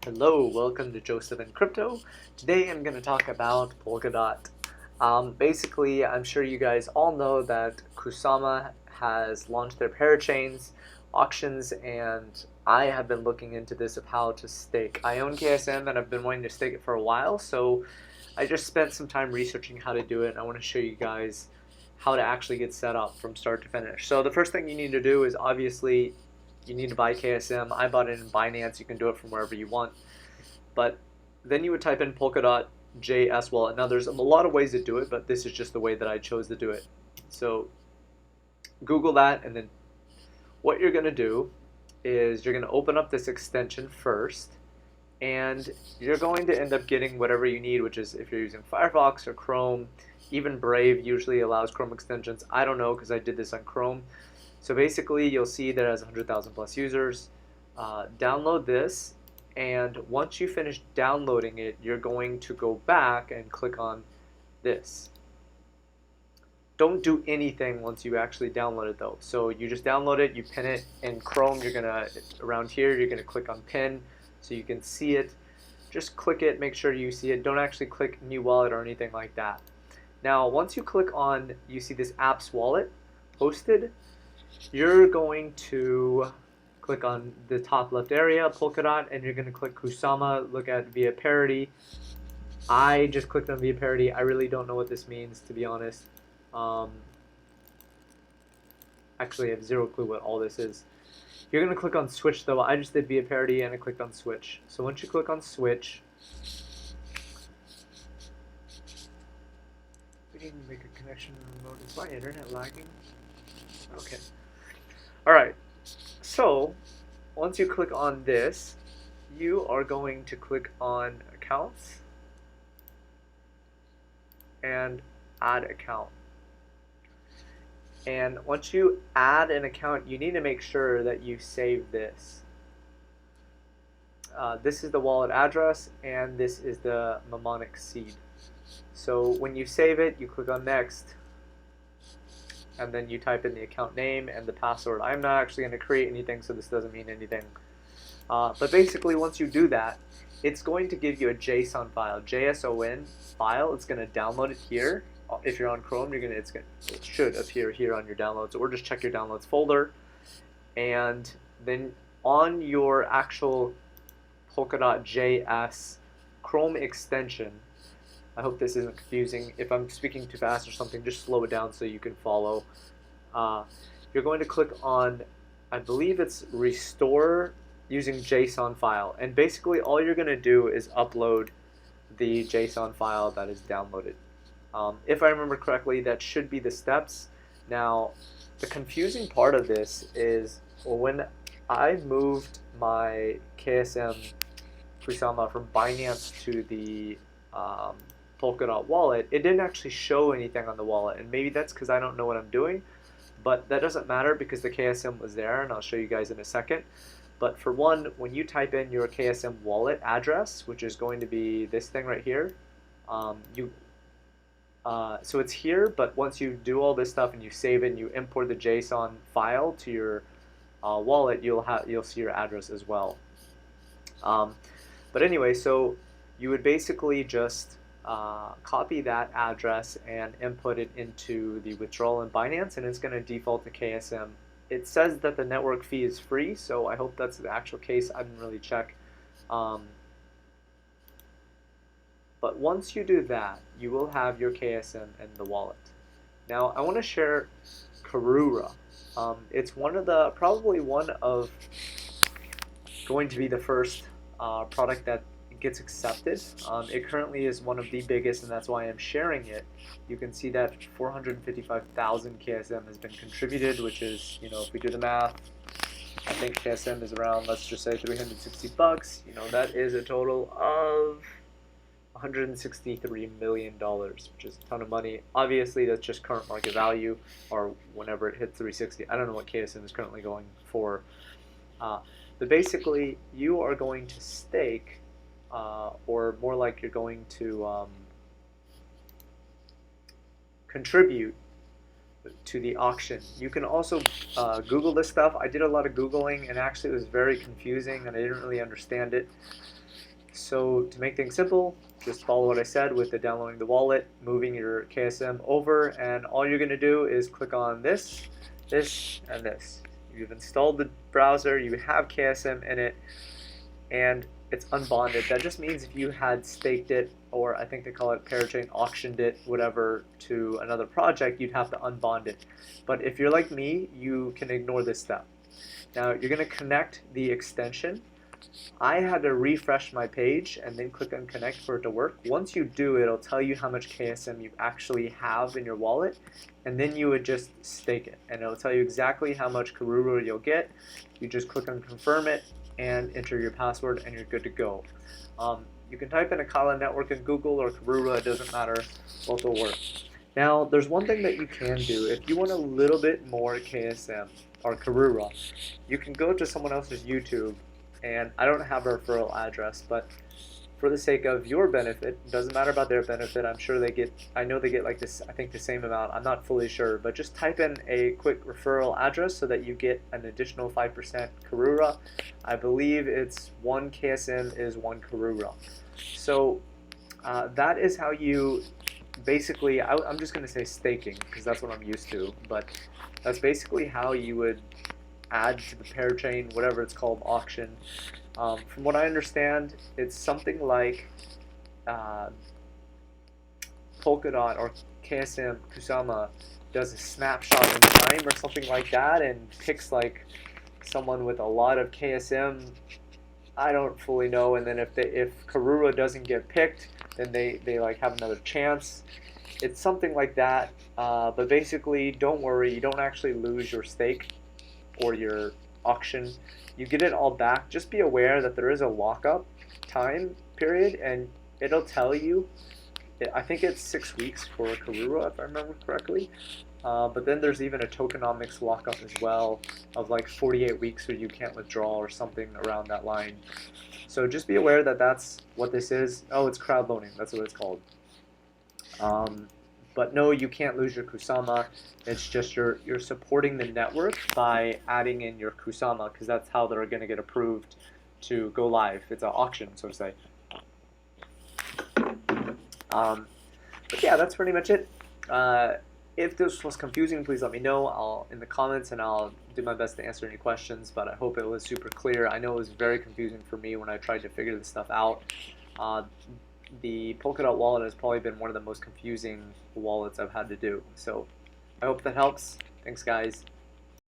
Hello, welcome to Joseph and Crypto. Today I'm going to talk about Polkadot. Basically, I'm sure you guys all know that Kusama has launched their Parachains auctions, and I have been looking into this of how to stake. I own KSM and I've been wanting to stake it for a while, so I just spent some time researching how to do it, and I want to show you guys how to actually get set up from start to finish. So the first thing you need to do is obviously you need to buy KSM. I bought it in Binance. You can do it from wherever you want. But then you would type in Polkadot JS wallet. Now there's a lot of ways to do it, but this is just the way that I chose to do it. So Google that, and then what you're going to do is you're going to open up this extension first, and you're going to end up getting whatever you need, which is if you're using Firefox or Chrome. Even Brave usually allows Chrome extensions. I don't know because I did this on Chrome. So basically, you'll see that it has 100,000 plus users. Download this, and once you finish downloading it, you're going to go back and click on this. Don't do anything once you actually download it though. So you just download it, you pin it in Chrome. You're gonna, around here, you're gonna click on pin so you can see it. Just click it, make sure you see it. Don't actually click new wallet or anything like that. Now, once you click on, you see this apps wallet hosted, you're going to click on the top left area, Polkadot, and you're going to click Kusama, look at via parity. I just clicked on via parity. I really don't know what this means, to be honest. Actually, I have zero clue what all this is. You're going to click on switch though. I just did via parity and I clicked on switch. So once you click on switch, we need to make a connection remote. Is my internet lagging? Okay. Alright, so once you click on this, you are going to click on accounts and add account. And once you add an account, you need to make sure that you save this. This is the wallet address, and this is the mnemonic seed. So when you save it, you click on next, and then you type in the account name and the password. I'm not actually going to create anything, so this doesn't mean anything. But basically, once you do that, it's going to give you a JSON file, JSON file. It's going to download it here. If you're on Chrome, it should appear here on your downloads, or just check your downloads folder. And then on your actual Polkadot JS Chrome extension, I hope this isn't confusing. If I'm speaking too fast or something, just slow it down so you can follow. You're going to click on, I believe it's restore using JSON file. And basically all you're going to do is upload the JSON file that is downloaded. If I remember correctly, that should be the steps. Now, the confusing part of this is when I moved my KSM Kusama from Binance to the Polkadot wallet, it didn't actually show anything on the wallet, and maybe that's because I don't know what I'm doing, but that doesn't matter because the KSM was there, and I'll show you guys in a second. But for one, when you type in your KSM wallet address, which is going to be this thing right here, so it's here, but once you do all this stuff and you save it and you import the JSON file to your wallet, you'll see your address as well. But anyway, so you would basically just copy that address and input it into the withdrawal in Binance, and it's going to default to KSM. It says that the network fee is free, so I hope that's the actual case. I didn't really check. But once you do that, you will have your KSM in the wallet. Now, I want to share Karura. It's probably one of going to be the first product that gets accepted. It currently is one of the biggest, and that's why I'm sharing it. You can see that 455,000 KSM has been contributed, which is, if we do the math, I think KSM is around, let's just say $360. That is a total of $163 million, which is a ton of money. Obviously, that's just current market value, or whenever it hits 360. I don't know what KSM is currently going for. But basically, you are going to stake, or more like you're going to contribute to the auction. You can also Google this stuff. I did a lot of Googling and actually it was very confusing and I didn't really understand it. So to make things simple, just follow what I said with the downloading the wallet, moving your KSM over, and all you're going to do is click on this, this, and this. You've installed the browser, you have KSM in it, and it's unbonded. That just means if you had staked it, or I think they call it Parachain, auctioned it, whatever, to another project, you'd have to unbond it. But if you're like me, you can ignore this step. Now you're going to connect the extension. I had to refresh my page and then click on connect for it to work. Once you do, it'll tell you how much KSM you actually have in your wallet, and then you would just stake it, and it'll tell you exactly how much Karura you'll get. You just click on confirm it and enter your password and you're good to go. You can type in Akala Network in Google or Karura, it doesn't matter, both will work. Now there's one thing that you can do. If you want a little bit more KSM or Karura, you can go to someone else's YouTube, and I don't have a referral address, but for the sake of your benefit, it doesn't matter about their benefit, I'm sure they get, I know they get like this, I think the same amount, I'm not fully sure, but just type in a quick referral address so that you get an additional 5% Karura. I believe it's 1 KSM is 1 Karura. So that is how you basically, I'm just going to say staking because that's what I'm used to, but that's basically how you would add to the Parachain, whatever it's called, auction. From what I understand, it's something like Polkadot or KSM Kusama does a snapshot in time or something like that and picks like someone with a lot of KSM. I don't fully know, and then if Karura doesn't get picked, then they like have another chance. It's something like that, but basically don't worry, you don't actually lose your stake or your auction. You get it all back. Just be aware that there is a lockup time period, and it'll tell you, I think it's 6 weeks for Karura if I remember correctly, but then there's even a tokenomics lockup as well of like 48 weeks where you can't withdraw or something around that line. So just be aware that that's what this is. Oh, it's crowd loaning, that's what it's called. But no, you can't lose your kusama. It's just you're supporting the network by adding in your kusama, because that's how they're going to get approved to go live. It's an auction, so to say. But yeah, that's pretty much it. If this was confusing, please let me know in the comments, and I'll do my best to answer any questions, but I hope it was super clear. I know it was very confusing for me when I tried to figure this stuff out. The Polkadot wallet has probably been one of the most confusing wallets I've had to do. So I hope that helps. Thanks, guys.